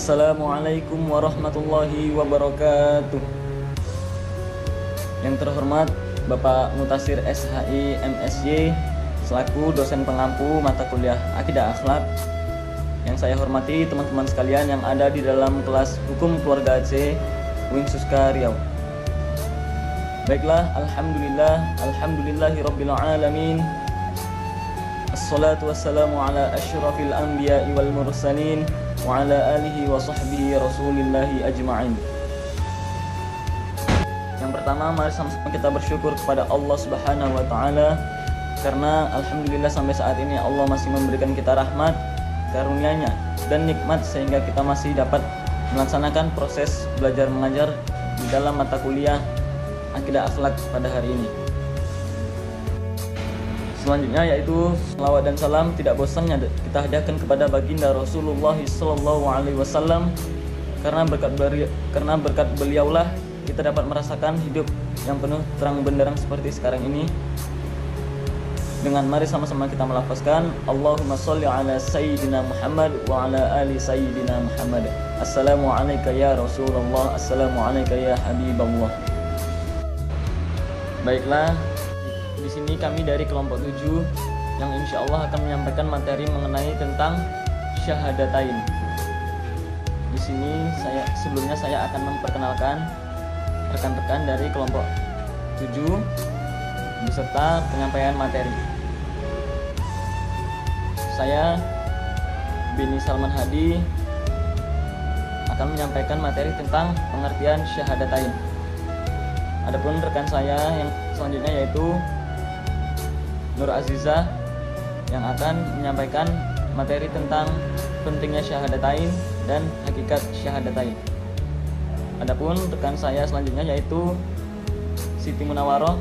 Assalamualaikum warahmatullahi wabarakatuh. Yang terhormat Bapak Mutasir SHI MSy selaku dosen pengampu mata kuliah Akidah Akhlak. Yang saya hormati teman-teman sekalian yang ada di dalam kelas Hukum Keluarga Aceh Wing Suska Riau. Baiklah, alhamdulillahirabbil alamin. Assalatu wassalamu ala asyrafil anbiya'i wal mursalin wa ala alihi wa sahbihi rasulillahi ajma'in. Yang pertama, mari sama-sama kita bersyukur kepada Allah Subhanahu wa taala karena alhamdulillah sampai saat ini Allah masih memberikan kita rahmat, karunia-Nya dan nikmat sehingga kita masih dapat melaksanakan proses belajar mengajar di dalam mata kuliah Akidah Akhlak pada hari ini. Selanjutnya yaitu selawat dan salam tidak bosannya kita hadiahkan kepada baginda Rasulullah SAW karena berkat beliaulah kita dapat merasakan hidup yang penuh terang benderang seperti sekarang ini. Dengan mari sama-sama kita melafazkan Allahumma sholli ala sayyidina Muhammad wa ala ali sayyidina Muhammad. Assalamu alayka ya Rasulullah, assalamu alayka ya Habiballah. Baiklah, di sini kami dari kelompok 7 yang insya Allah akan menyampaikan materi mengenai tentang syahadatain. Di sini sebelumnya saya akan memperkenalkan rekan-rekan dari kelompok 7 beserta penyampaian materi. Saya Bini Salman Hadi akan menyampaikan materi tentang pengertian syahadatain. Adapun rekan saya yang selanjutnya yaitu Nur Azizah yang akan menyampaikan materi tentang pentingnya syahadatain dan hakikat syahadatain. Adapun rekan saya selanjutnya yaitu Siti Munawaroh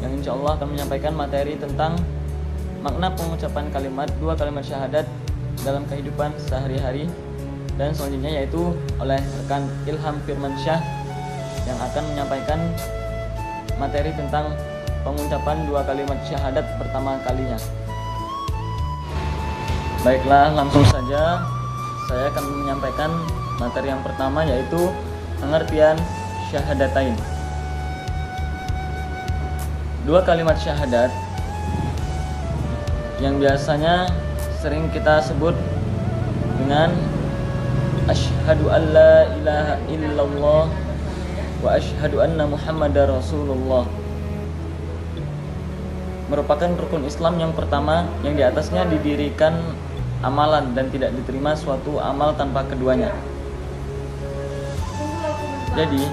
yang insya Allah akan menyampaikan materi tentang makna pengucapan dua kalimat syahadat dalam kehidupan sehari-hari. Dan selanjutnya yaitu oleh rekan Ilham Firmansyah yang akan menyampaikan materi tentang pengucapan dua kalimat syahadat pertama kalinya. Baiklah, langsung saja saya akan menyampaikan materi yang pertama yaitu pengertian syahadatain. Dua kalimat syahadat yang biasanya sering kita sebut dengan asyhadu an la ilaha illallah wa asyhadu anna Muhammadar Rasulullah merupakan rukun Islam yang pertama yang di atasnya didirikan amalan dan tidak diterima suatu amal tanpa keduanya. Jadi,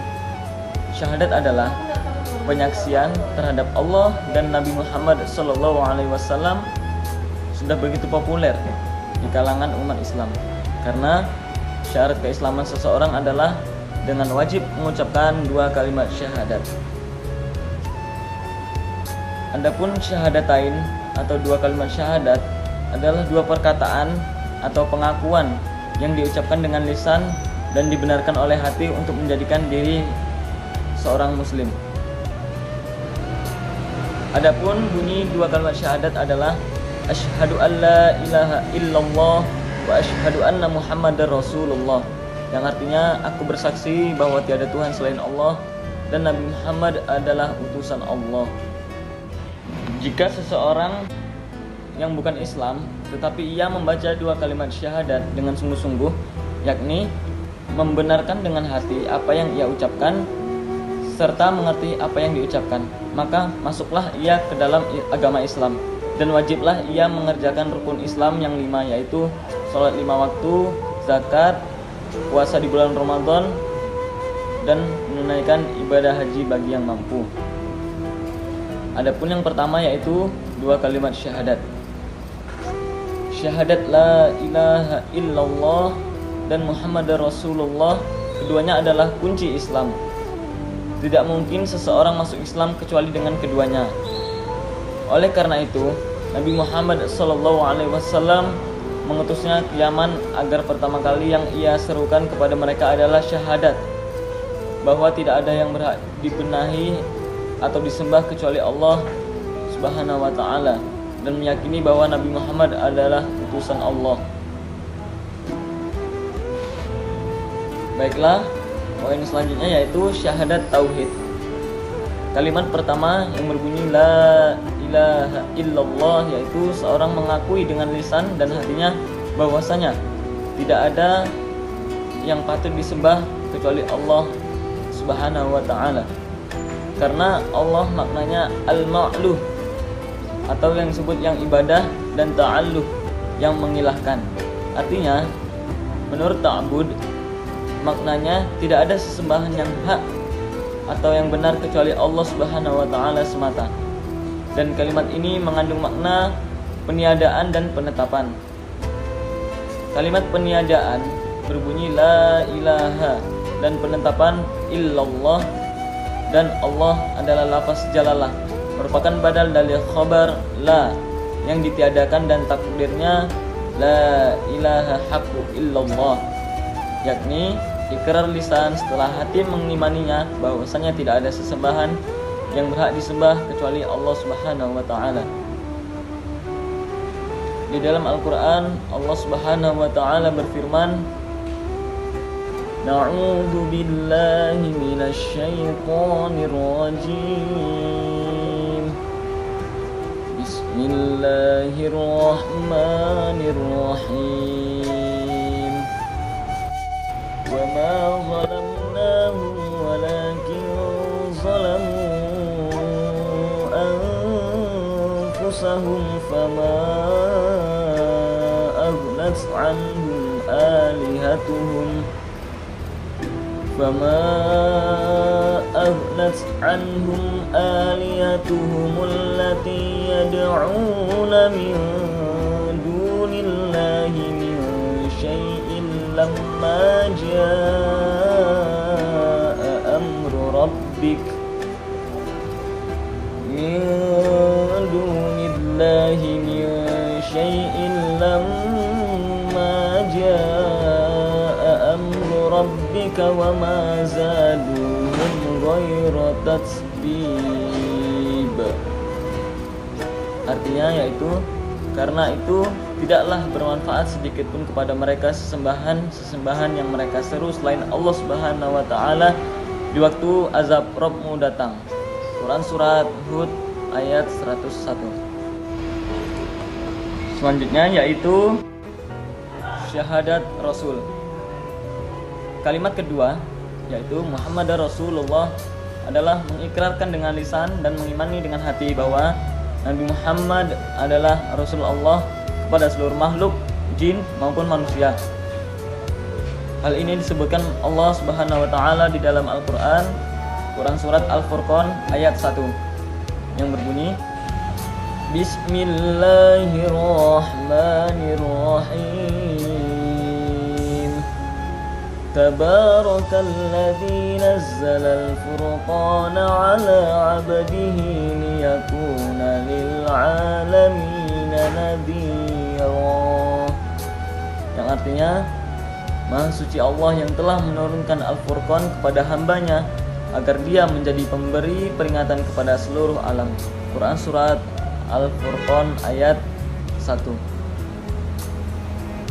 syahadat adalah penyaksian terhadap Allah dan Nabi Muhammad SAW sudah begitu populer di kalangan umat Islam karena syarat keislaman seseorang adalah dengan wajib mengucapkan dua kalimat syahadat. Adapun syahadatain atau dua kalimat syahadat adalah dua perkataan atau pengakuan yang diucapkan dengan lisan dan dibenarkan oleh hati untuk menjadikan diri seorang muslim. Adapun bunyi dua kalimat syahadat adalah asyhadu an la ilaha illallah wa asyhadu anna Muhammadar Rasulullah, yang artinya aku bersaksi bahwa tiada Tuhan selain Allah dan Nabi Muhammad adalah utusan Allah. Jika seseorang yang bukan Islam tetapi ia membaca dua kalimat syahadat dengan sungguh-sungguh, yakni membenarkan dengan hati apa yang ia ucapkan serta mengerti apa yang diucapkan, maka masuklah ia ke dalam agama Islam dan wajiblah ia mengerjakan rukun Islam yang 5, yaitu sholat 5 waktu, zakat, puasa di bulan Ramadan, dan menunaikan ibadah haji bagi yang mampu. Adapun yang pertama yaitu dua kalimat syahadat. Syahadat la ilaha illallah dan Muhammadar Rasulullah, keduanya adalah kunci Islam. Tidak mungkin seseorang masuk Islam kecuali dengan keduanya. Oleh karena itu, Nabi Muhammad SAW mengutusnya ke Yaman agar pertama kali yang ia serukan kepada mereka adalah syahadat, bahwa tidak ada yang berhak dibenahi atau disembah kecuali Allah Subhanahu wa taala, dan meyakini bahwa Nabi Muhammad adalah utusan Allah. Baiklah, poin selanjutnya yaitu syahadat tauhid. Kalimat pertama yang berbunyi la ilaha illallah, yaitu seorang mengakui dengan lisan dan hatinya bahwasanya tidak ada yang patut disembah kecuali Allah Subhanahu wa ta'ala. Karena Allah maknanya al-ma'luh, atau yang disebut yang ibadah, dan ta'alluh yang mengilahkan. Artinya menurut ta'bud maknanya tidak ada sesembahan yang hak atau yang benar kecuali Allah Subhanahu wa ta'ala semata. Dan kalimat ini mengandung makna peniadaan dan penetapan. Kalimat peniadaan berbunyi la ilaha, dan penetapan illallah, dan Allah adalah lafaz jalalah, merupakan badal dari khabar la yang ditiadakan dan takdirnya la ilaha haqqu illallah, yakni ikrar lisan setelah hati mengimaninya bahwasanya tidak ada sesembahan yang berhak disembah kecuali Allah Subhanahu wa ta'ala. Di dalam Al-Qur'an Allah Subhanahu wa ta'ala berfirman, Na'udzu billahi minasy syaithanir rajim. Bismillahirrahmanirrahim. Wa ma zalamnahum walakin zalamu anfusahum fama aghnat anhum alihatuhum allati yad'una min dunillahi min syai'in lamma jaa'a amru rabbik min dunillahi min syai'in lamma jaa'a amru rabbika wa ma zaduhum ghayra tatsbib. Artinya yaitu karena itu tidaklah bermanfaat sedikit pun kepada mereka sesembahan yang mereka seru selain Allah Subhanahu wa ta'ala di waktu azab Rabbmu datang. Quran Surat Hud ayat 101. Selanjutnya yaitu syahadat Rasul. Kalimat kedua yaitu Muhammad Rasulullah adalah mengikrarkan dengan lisan dan mengimani dengan hati bahwa Nabi Muhammad adalah Rasulullah kepada seluruh makhluk, jin maupun manusia. Hal ini disebutkan Allah Subhanahu wa ta'ala di dalam Al-Qur'an, Quran Surat Al-Furqan ayat 1 yang berbunyi, Bismillahirrahmanirrahim. Tabarakalladzi nazzala al-furqana 'ala 'abdihi liyakuna lil 'alamin nadhira. Yang artinya, Maha suci Allah yang telah menurunkan Al-Furqan kepada hambanya agar dia menjadi pemberi peringatan kepada seluruh alam. Quran Surat Al-Furqan ayat 1.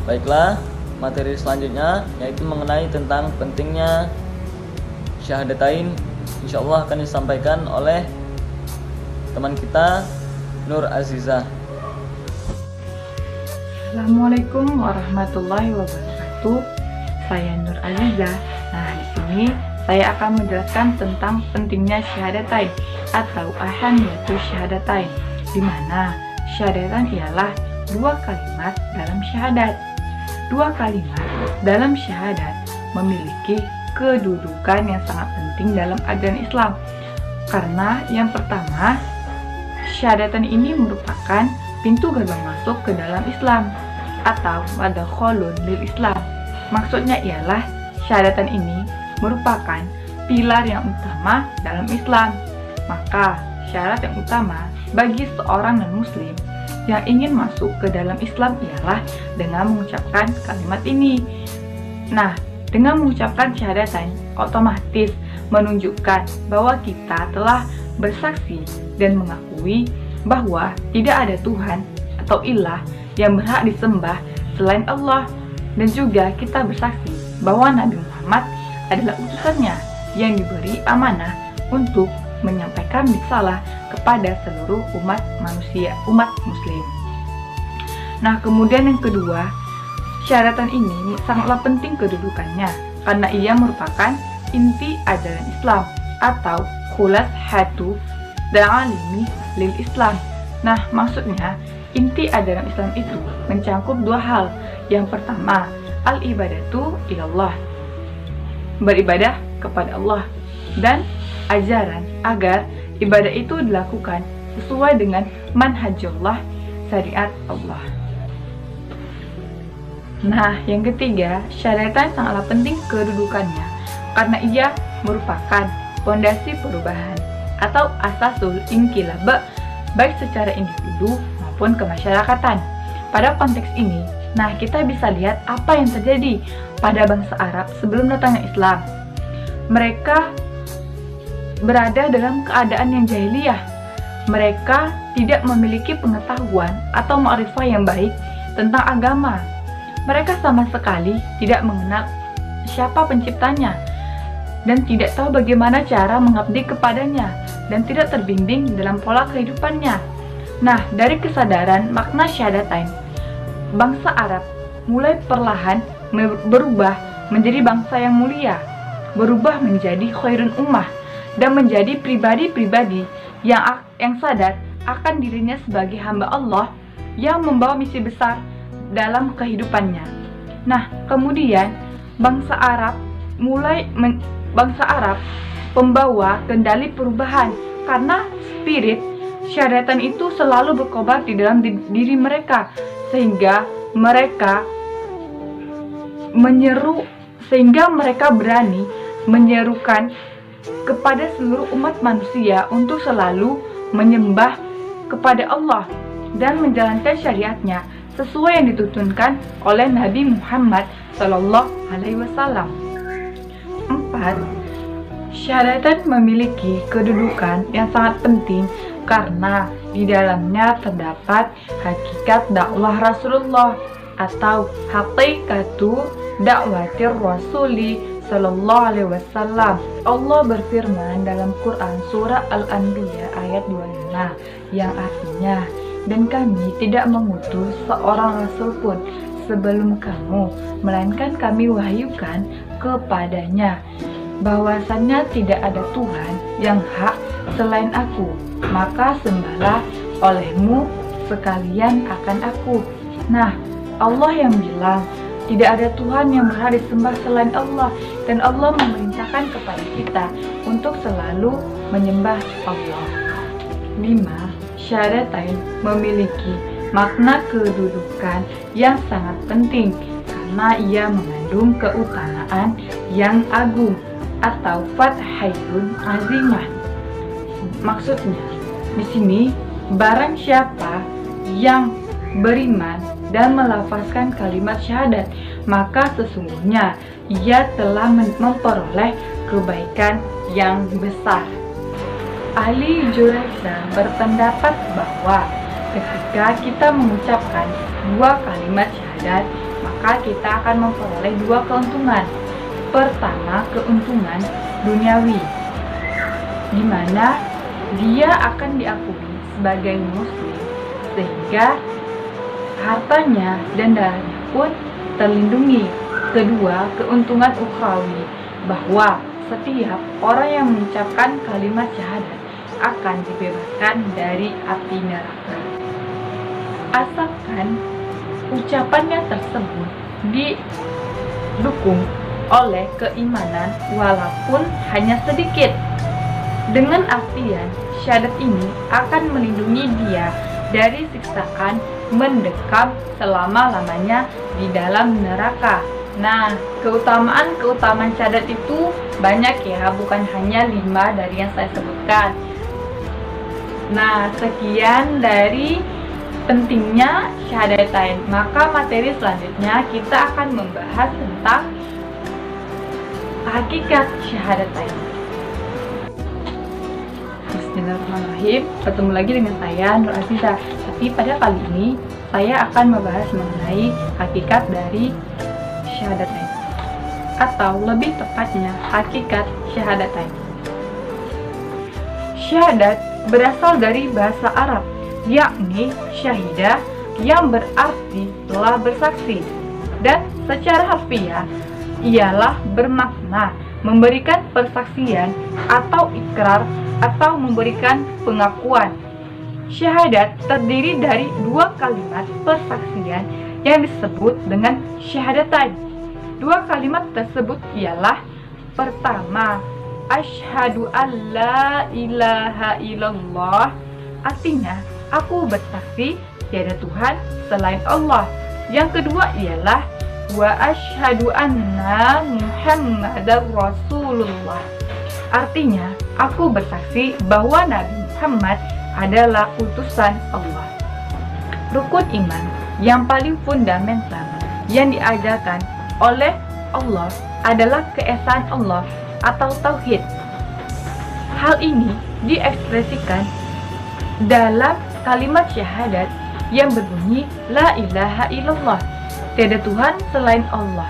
Baiklah, materi selanjutnya yaitu mengenai tentang pentingnya syahadatain, insyaallah akan disampaikan oleh teman kita Nur Azizah. Assalamualaikum warahmatullahi wabarakatuh. Saya Nur Azizah. Nah, di sini saya akan menjelaskan tentang pentingnya syahadatain atau ahamiyatus syahadatain, di mana syahadatain ialah dua kalimat dalam syahadat. Dua kalimat dalam syahadat memiliki kedudukan yang sangat penting dalam ajaran Islam. Karena yang pertama, syahadatain ini merupakan pintu gerbang masuk ke dalam Islam atau madkhalun lil Islam. Maksudnya ialah syahadatain ini merupakan pilar yang utama dalam Islam. Maka syarat yang utama bagi seorang non-muslim yang ingin masuk ke dalam Islam ialah dengan mengucapkan kalimat ini. Nah, dengan mengucapkan syahadatain otomatis menunjukkan bahwa kita telah bersaksi dan mengakui bahwa tidak ada Tuhan atau ilah yang berhak disembah selain Allah, dan juga kita bersaksi bahwa Nabi Muhammad Muhammad adalah utusannya yang diberi amanah untuk menyampaikan risalah kepada seluruh umat manusia, umat muslim. Nah, kemudian yang kedua, syahadatan ini sangatlah penting kedudukannya karena ia merupakan inti ajaran Islam atau khulashatu al-alimi lil Islam. Nah, maksudnya inti ajaran Islam itu mencakup dua hal. Yang pertama, al-ibadatu ilallah, beribadah kepada Allah, dan ajaran agar ibadah itu dilakukan sesuai dengan manhajullah, syariat Allah. Nah, yang ketiga, syahadatan sangatlah penting kedudukannya karena ia merupakan fondasi perubahan atau asasul inqilab, baik secara individu maupun kemasyarakatan. Pada konteks ini, nah kita bisa lihat apa yang terjadi pada bangsa Arab sebelum datangnya Islam. Mereka berada dalam keadaan yang jahiliyah. Mereka tidak memiliki pengetahuan atau ma'rifah yang baik tentang agama. Mereka sama sekali tidak mengenal siapa penciptanya dan tidak tahu bagaimana cara mengabdi kepadanya dan tidak terbimbing dalam pola kehidupannya. Nah, dari kesadaran makna syahadatain, bangsa Arab mulai perlahan berubah menjadi bangsa yang mulia, berubah menjadi khairun ummah, dan menjadi pribadi-pribadi yang sadar akan dirinya sebagai hamba Allah yang membawa misi besar dalam kehidupannya. Nah, kemudian bangsa Arab pembawa kendali perubahan karena spirit syahadatan itu selalu berkobar di dalam diri mereka sehingga mereka berani menyerukan kepada seluruh umat manusia untuk selalu menyembah kepada Allah dan menjalankan syariatnya sesuai yang dituntunkan oleh Nabi Muhammad SAW. 4. Syahadatan memiliki kedudukan yang sangat penting karena di dalamnya terdapat hakikat dakwah Rasulullah atau hakikatu dakwatir Rasuli Sallallahu Alaihi Wasallam. Allah berfirman dalam Quran surah Al-Anbiya ayat 25 yang artinya, dan kami tidak mengutus seorang rasul pun sebelum kamu, melainkan kami wahyukan kepadanya bahwasannya tidak ada Tuhan yang hak selain aku, maka sembahlah olehmu sekalian akan aku. Nah, Allah yang bilang tidak ada Tuhan yang berhak disembah selain Allah, dan Allah memerintahkan kepada kita untuk selalu menyembah Allah. 5. Syahadatain memiliki makna kedudukan yang sangat penting karena ia mengandung keutamaan yang agung atau fathayun azimah. Maksudnya, di sini barang siapa yang beriman dan melafazkan kalimat syahadat, maka sesungguhnya ia telah memperoleh kebaikan yang besar. Ahli Jurayza berpendapat bahwa ketika kita mengucapkan dua kalimat syahadat, maka kita akan memperoleh dua keuntungan. Pertama, keuntungan duniawi, di mana dia akan diakui sebagai muslim sehingga hartanya dan darahnya pun terlindungi. Kedua, keuntungan ukhrawi, bahwa setiap orang yang mengucapkan kalimat syahadat akan dibebaskan dari api neraka, asalkan ucapannya tersebut didukung oleh keimanan walaupun hanya sedikit. Dengan artian syahadat ini akan melindungi dia dari siksaan mendekam selama-lamanya di dalam neraka. Nah, keutamaan syahadat itu banyak ya, bukan hanya 5 dari yang saya sebutkan. Nah, sekian dari pentingnya syahadatain. Maka materi selanjutnya kita akan membahas tentang hakikat syahadatain. Bismillahirrahmanirrahim. Bertemu lagi dengan saya Nur Aziza. Tapi pada kali ini saya akan membahas mengenai hakikat dari syahadatain. atau lebih tepatnya hakikat syahadatain. Syahadat berasal dari bahasa Arab, yakni syahidah, yang berarti telah bersaksi, dan secara harfiah ialah bermakna memberikan persaksian atau ikrar atau memberikan pengakuan. Syahadat terdiri dari dua kalimat persaksian yang disebut dengan syahadatain. Dua kalimat tersebut ialah: pertama, asyhadu an la ilaha illallah, artinya aku bersaksi tiada Tuhan selain Allah. Yang kedua ialah wa asyhadu anna Muhammadar Rasulullah, artinya aku bersaksi bahwa Nabi Muhammad adalah utusan Allah. Rukun iman yang paling fundamental yang diajarkan oleh Allah adalah keesaan Allah atau tauhid. Hal ini diekspresikan dalam kalimat syahadat yang berbunyi la ilaha illallah, tiada Tuhan selain Allah.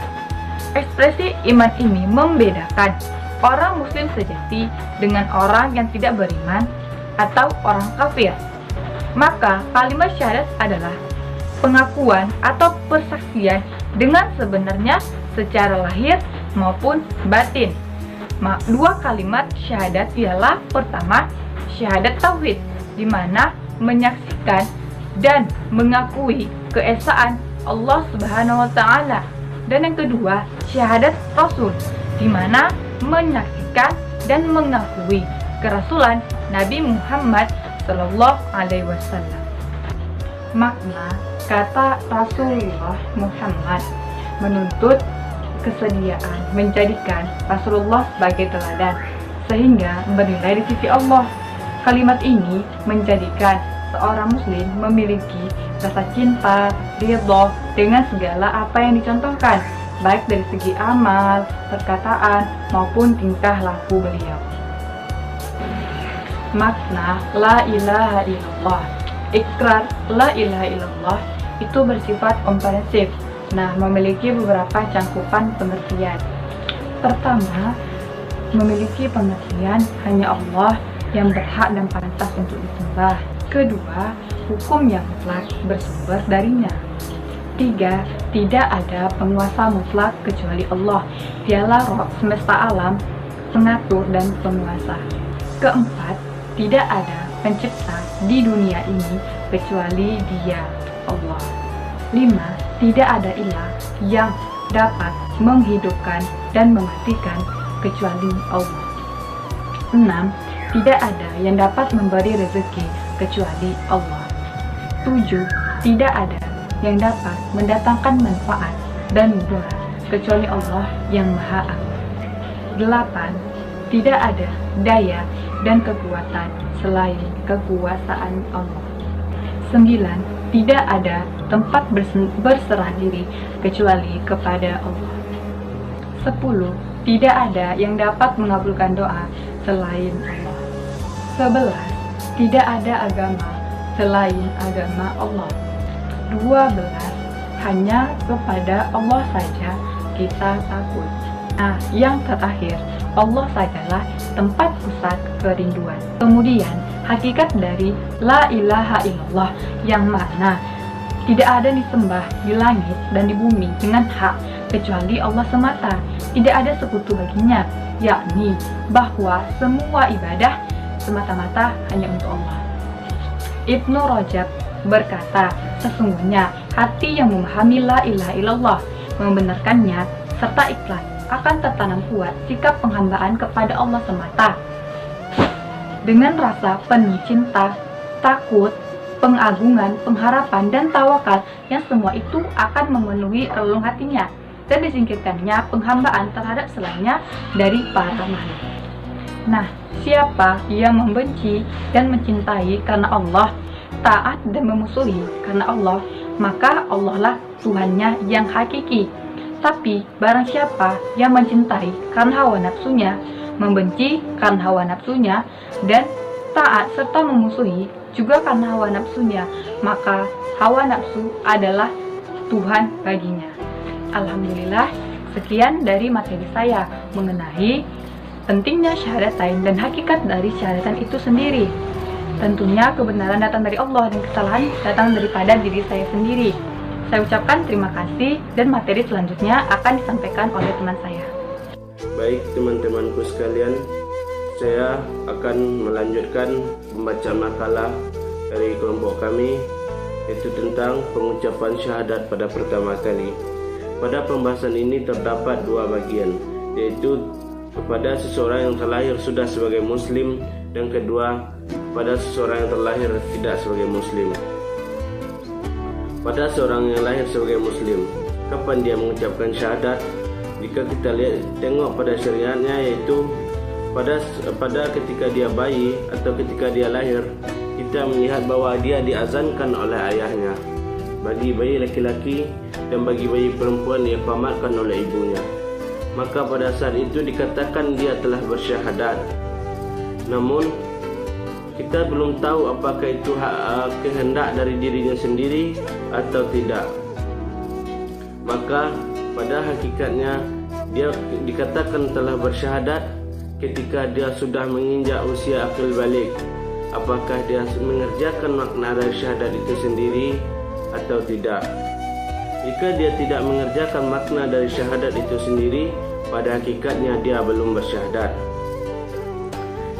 Ekspresi iman ini membedakan orang muslim sejati dengan orang yang tidak beriman atau orang kafir. Maka kalimat syahadat adalah pengakuan atau persaksian dengan sebenarnya secara lahir maupun batin. Dua kalimat syahadat ialah: pertama, syahadat tauhid, di mana menyaksikan dan mengakui keesaan Allah Subhanahu wa taala. Dan yang kedua, syahadat rasul, di mana menyaksikan dan mengakui kerasulan Nabi Muhammad sallallahu alaihi wasallam. Makna kata Rasulullah Muhammad menuntut kesediaan menjadikan Rasulullah sebagai teladan sehingga bernilai di sisi Allah. Kalimat ini menjadikan seorang muslim memiliki rasa cinta, ridho dengan segala apa yang dicontohkan, baik dari segi amal, perkataan, maupun tingkah laku beliau. Makna la ilaha illallah. Ikrar la ilaha illallah itu bersifat komprehensif. Nah, memiliki beberapa cangkupan pengertian. Pertama, memiliki pengertian hanya Allah yang berhak dan pantas untuk disembah. Kedua, hukum yang mutlak bersumber darinya. Tiga, tidak ada penguasa mutlak kecuali Allah. Dialah Rabb semesta alam, pengatur dan penguasa. Keempat, tidak ada pencipta di dunia ini kecuali Dia, Allah. 5. Tidak ada ilah yang dapat menghidupkan dan mematikan kecuali Allah. 6. Tidak ada yang dapat memberi rezeki kecuali Allah. 7. Tidak ada yang dapat mendatangkan manfaat dan mudarat kecuali Allah yang Maha Agung. 8. Tidak ada daya dan kekuatan selain kekuasaan Allah. 9. Tidak ada tempat berserah diri kecuali kepada Allah. 10. Tidak ada yang dapat mengabulkan doa selain Allah. 11. Tidak ada agama selain agama Allah. 12. Hanya kepada Allah saja kita takut. Nah, yang terakhir, Allah sajalah tempat pusat kerinduan. Kemudian, hakikat dari la ilaha illallah yang mana tidak ada disembah di langit dan di bumi dengan hak kecuali Allah semata. Tidak ada sekutu baginya, yakni bahwa semua ibadah semata-mata hanya untuk Allah. Ibnu Rajab berkata, sesungguhnya hati yang memahami la ilaha illallah, membenarkannya, serta ikhlas akan tertanam kuat sikap penghambaan kepada Allah semata. Dengan rasa penuh cinta, takut, pengagungan, pengharapan, dan tawakal yang semua itu akan memenuhi relung hatinya dan disingkirkannya penghambaan terhadap selainnya dari para makhluk. Nah, siapa yang membenci dan mencintai karena Allah, taat dan memusuhi karena Allah, maka Allah lah Tuhannya yang hakiki. Tapi barang siapa yang mencintai karena hawa nafsunya, membenci karena hawa nafsunya, dan taat serta memusuhi juga karena hawa nafsunya, maka hawa nafsu adalah Tuhan baginya. Alhamdulillah, Sekian dari materi saya mengenai pentingnya syahadatain dan hakikat dari syahadatan itu sendiri. Tentunya kebenaran datang dari Allah dan kesalahan datang daripada diri saya sendiri. Saya ucapkan terima kasih dan materi selanjutnya akan disampaikan oleh teman saya. Baik teman-temanku sekalian, saya akan melanjutkan pembacaan makalah dari kelompok kami, yaitu tentang pengucapan syahadat pada pertama kali. Pada pembahasan ini terdapat dua bagian, yaitu kepada seseorang yang terlahir sudah sebagai muslim, dan kedua pada seseorang yang terlahir tidak sebagai muslim. Pada seorang yang lahir sebagai muslim, kapan dia mengucapkan syahadat? Jika kita tengok pada syariatnya, yaitu pada ketika dia bayi atau ketika dia lahir, kita melihat bahwa dia diazankan oleh ayahnya. Bagi bayi laki-laki dan bagi bayi perempuan dia diqamatkan oleh ibunya. Maka pada saat itu dikatakan dia telah bersyahadat. Namun kita belum tahu apakah itu kehendak dari dirinya sendiri atau tidak. Maka pada hakikatnya dia dikatakan telah bersyahadat ketika dia sudah menginjak usia akil balik. Apakah dia mengerjakan makna dari syahadat itu sendiri atau tidak? Jika dia tidak mengerjakan makna dari syahadat itu sendiri, pada hakikatnya dia belum bersyahadat.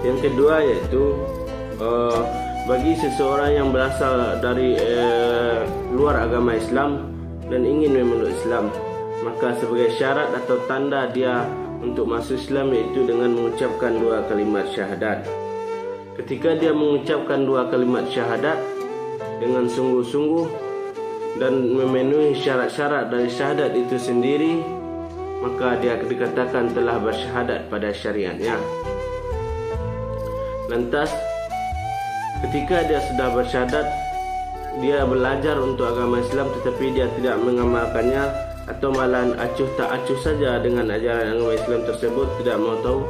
Yang kedua yaitu bagi seseorang yang berasal dari luar agama Islam dan ingin memeluk Islam, maka sebagai syarat atau tanda dia untuk masuk Islam yaitu dengan mengucapkan dua kalimat syahadat. Ketika dia mengucapkan dua kalimat syahadat dengan sungguh-sungguh dan memenuhi syarat-syarat dari syahadat itu sendiri, maka dia dikatakan telah bersyahadat pada syariatnya. Lantas ketika dia sudah bersyahadat, dia belajar untuk agama Islam tetapi dia tidak mengamalkannya, atau malah acuh tak acuh saja dengan ajaran agama Islam tersebut, tidak mau tahu,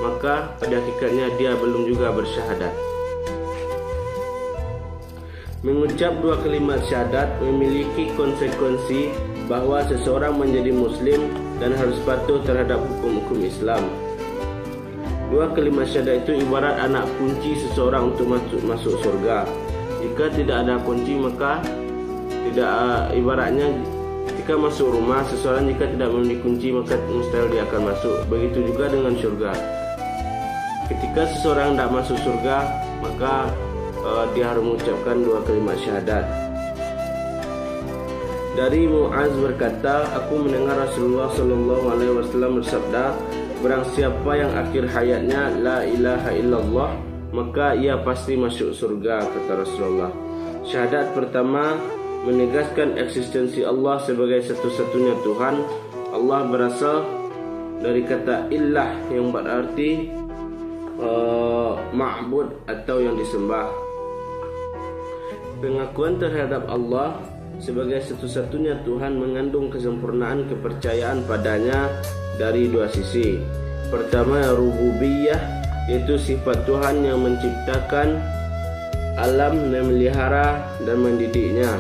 maka pada hakikatnya dia belum juga bersyahadat. Mengucap dua kalimat syahadat memiliki konsekuensi bahwa seseorang menjadi muslim dan harus patuh terhadap hukum-hukum Islam. Dua kalimat syahadat itu ibarat anak kunci seseorang untuk masuk surga. Jika tidak ada kunci, maka ibaratnya ketika masuk rumah, seseorang jika tidak memiliki kunci maka mustahil dia akan masuk. Begitu juga dengan surga. Ketika seseorang tidak masuk surga, maka dia harus mengucapkan dua kalimat syahadat. Dari Muaz berkata, aku mendengar Rasulullah SAW bersabda, barang siapa yang akhir hayatnya la ilaha illallah, maka ia pasti masuk surga, kata Rasulullah. Syahadat pertama menegaskan eksistensi Allah sebagai satu-satunya Tuhan. Allah berasal dari kata illah yang berarti ma'bud atau yang disembah. Pengakuan terhadap Allah sebagai satu-satunya Tuhan mengandung kesempurnaan kepercayaan padanya dari dua sisi. Pertama, rububiyah, yaitu sifat Tuhan yang menciptakan alam dan memelihara dan mendidiknya.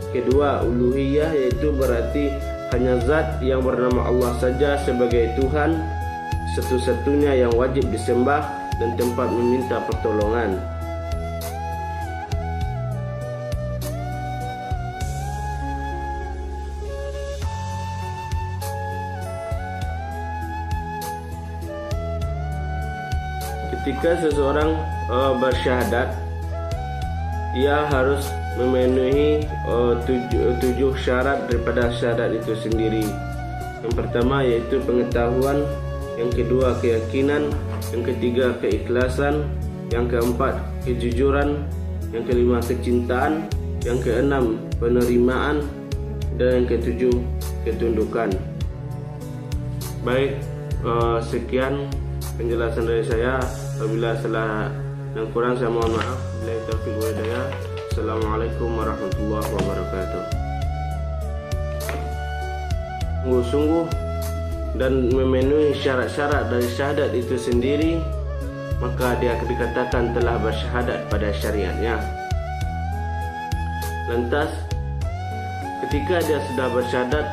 Kedua, uluhiyah, yaitu berarti hanya zat yang bernama Allah saja sebagai Tuhan satu-satunya yang wajib disembah dan tempat meminta pertolongan. Ketika seseorang bersyahadat, ia harus memenuhi tujuh syarat daripada syahadat itu sendiri. Yang pertama yaitu pengetahuan, yang kedua keyakinan, yang ketiga keikhlasan, yang keempat kejujuran, yang kelima kecintaan, yang keenam penerimaan, dan yang ketujuh ketundukan. Baik, sekian penjelasan dari saya. Apabila salah dan kurang saya mohon maaf. Billahi taufiq wal hidayah. Assalamualaikum warahmatullahi wabarakatuh. Sungguh-sungguh dan memenuhi syarat-syarat dari syahadat itu sendiri, maka dia dikatakan telah bersyahadat pada syariatnya. Lantas ketika dia sudah bersyahadat,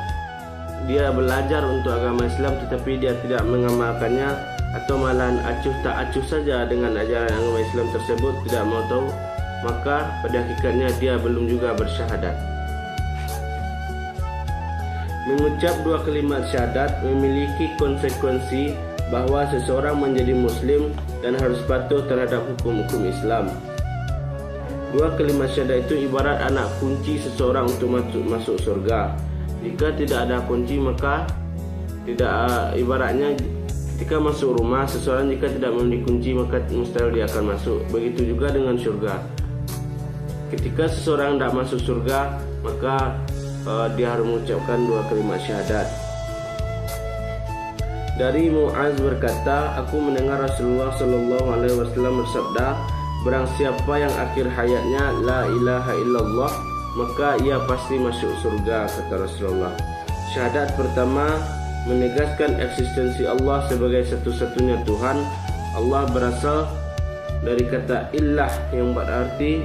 dia belajar untuk agama Islam tetapi dia tidak mengamalkannya, atau malahan acuh tak acuh saja dengan ajaran agama Islam tersebut, tidak mau tahu, maka pada hakikatnya dia belum juga bersyahadat. Mengucap dua kalimat syahadat memiliki konsekuensi bahwa seseorang menjadi muslim dan harus patuh terhadap hukum-hukum Islam. Dua kalimat syahadat itu ibarat anak kunci seseorang untuk masuk surga. Jika tidak ada kunci, maka ibaratnya ketika masuk rumah, seseorang jika tidak memiliki kunci maka mustahil dia akan masuk. Begitu juga dengan surga. Ketika seseorang tidak masuk surga, maka dia harus mengucapkan dua kalimat syahadat. Dari Muaz berkata, aku mendengar Rasulullah SAW bersabda, barang siapa yang akhir hayatnya la ilaha illallah, maka ia pasti masuk surga, kata Rasulullah. Syahadat pertama menegaskan eksistensi Allah sebagai satu-satunya Tuhan. Allah berasal dari kata ilah yang berarti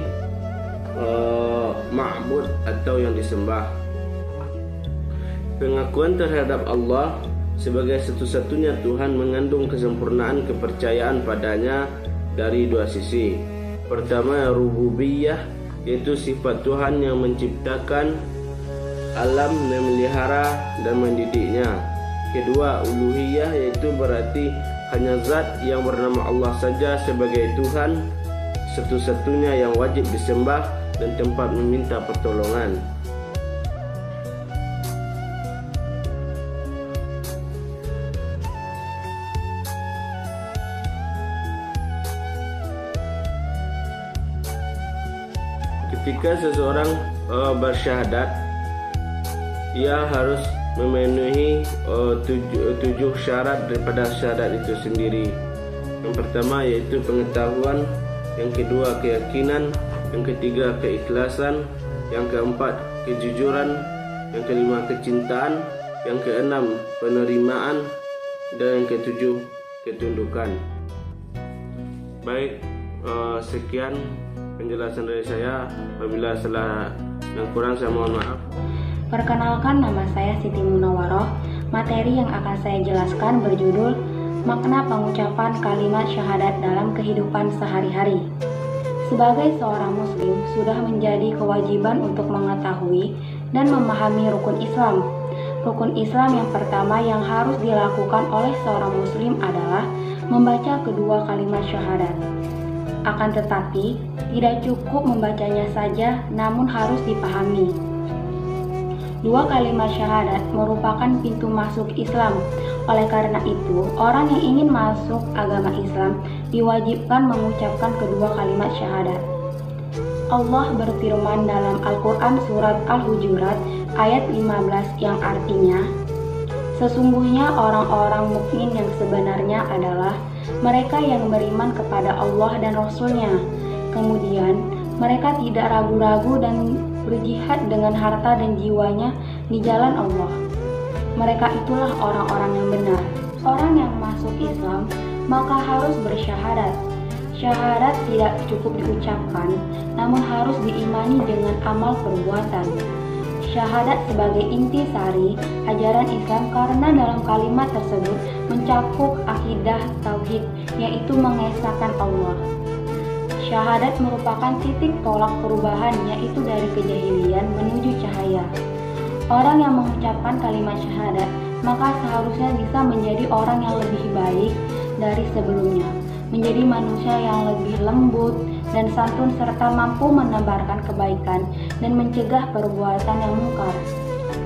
ma'bud atau yang disembah. Pengakuan terhadap Allah sebagai satu-satunya Tuhan mengandung kesempurnaan kepercayaan padanya dari dua sisi. Pertama, rububiyah, yaitu sifat Tuhan yang menciptakan alam, memelihara dan mendidiknya. Kedua, uluhiyah, yaitu berarti hanya zat yang bernama Allah saja sebagai Tuhan satu-satunya yang wajib disembah dan tempat meminta pertolongan. Ketika seseorang bersyahadat, ia harus memenuhi tujuh syarat daripada syahadat itu sendiri. Yang pertama yaitu pengetahuan, yang kedua keyakinan, yang ketiga keikhlasan, yang keempat kejujuran, yang kelima kecintaan, yang keenam penerimaan, dan yang ketujuh ketundukan. Baik, sekian penjelasan dari saya. Apabila salah dan kurang saya mohon maaf. Perkenalkan, nama saya Siti Munawaroh. Materi yang akan saya jelaskan berjudul Makna Pengucapan Kalimat Syahadat dalam Kehidupan Sehari-hari. Sebagai seorang muslim, sudah menjadi kewajiban untuk mengetahui dan memahami rukun Islam. Rukun Islam yang pertama yang harus dilakukan oleh seorang muslim adalah membaca kedua kalimat syahadat. Akan tetapi, tidak cukup membacanya saja, namun harus dipahami. Dua kalimat syahadat merupakan pintu masuk Islam. Oleh karena itu, orang yang ingin masuk agama Islam diwajibkan mengucapkan kedua kalimat syahadat. Allah berfirman dalam Al-Quran surat Al-Hujurat ayat 15 yang artinya, sesungguhnya orang-orang mukmin yang sebenarnya adalah mereka yang beriman kepada Allah dan Rasul-Nya. Kemudian mereka tidak ragu-ragu dan berjihad dengan harta dan jiwanya di jalan Allah. Mereka itulah orang-orang yang benar. Orang yang masuk Islam maka harus bersyahadat. Syahadat tidak cukup diucapkan, namun harus diimani dengan amal perbuatan. Syahadat sebagai intisari ajaran Islam karena dalam kalimat tersebut mencakup akidah tauhid, yaitu mengesahkan Allah. Syahadat merupakan titik tolak perubahan, yaitu dari kejahilian menuju cahaya. Orang yang mengucapkan kalimat syahadat maka seharusnya bisa menjadi orang yang lebih baik dari sebelumnya, menjadi manusia yang lebih lembut dan santun serta mampu menebarkan kebaikan dan mencegah perbuatan yang mungkar.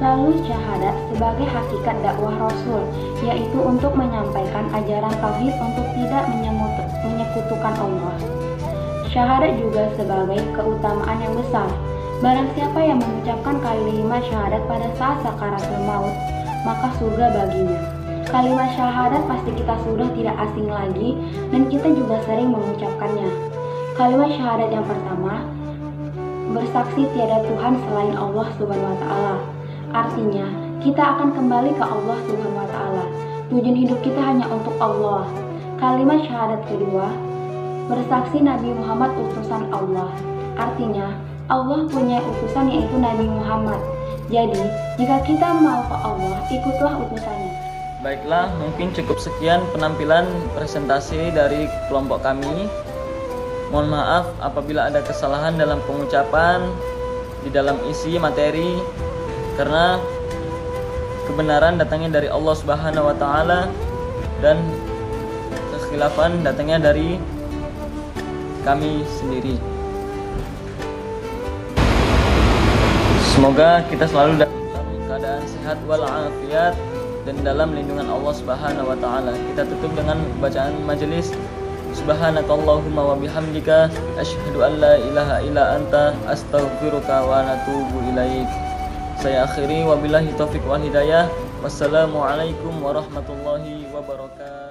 Lalu syahadat sebagai hakikat dakwah Rasul, yaitu untuk menyampaikan ajaran tauhid untuk tidak menyekutukan Allah. Syahadat juga sebagai keutamaan yang besar. Barang siapa yang mengucapkan kalimat syahadat pada saat sakaratul maut, maka surga baginya. Kalimat syahadat pasti kita sudah tidak asing lagi dan kita juga sering mengucapkannya. Kalimat syahadat yang pertama, bersaksi tiada Tuhan selain Allah Subhanahu wa Ta'ala. Artinya, kita akan kembali ke Allah Subhanahu wa Ta'ala. Tujuan hidup kita hanya untuk Allah. Kalimat syahadat kedua, bersaksi Nabi Muhammad utusan Allah. Artinya, Allah punya utusan yaitu Nabi Muhammad. Jadi, jika kita mau ke Allah, ikutlah utusannya. Baiklah, mungkin cukup sekian penampilan presentasi dari kelompok kami. Mohon maaf apabila ada kesalahan dalam pengucapan, di dalam isi materi, karena kebenaran datangnya dari Allah Subhanahu wa taala dan kekhilafan datangnya dari kami sendiri. Semoga kita selalu dalam keadaan sehat walafiat dan dalam lindungan Allah Subhanahu wa taala. Kita tutup dengan bacaan majelis. Subhanakallahumma wa bihamdika asyhadu an la ilaha illa anta astaghfiruka wa atubu ilaik. Saya akhiri wabillahi taufik wal hidayah. Wassalamualaikum warahmatullahi wabarakatuh.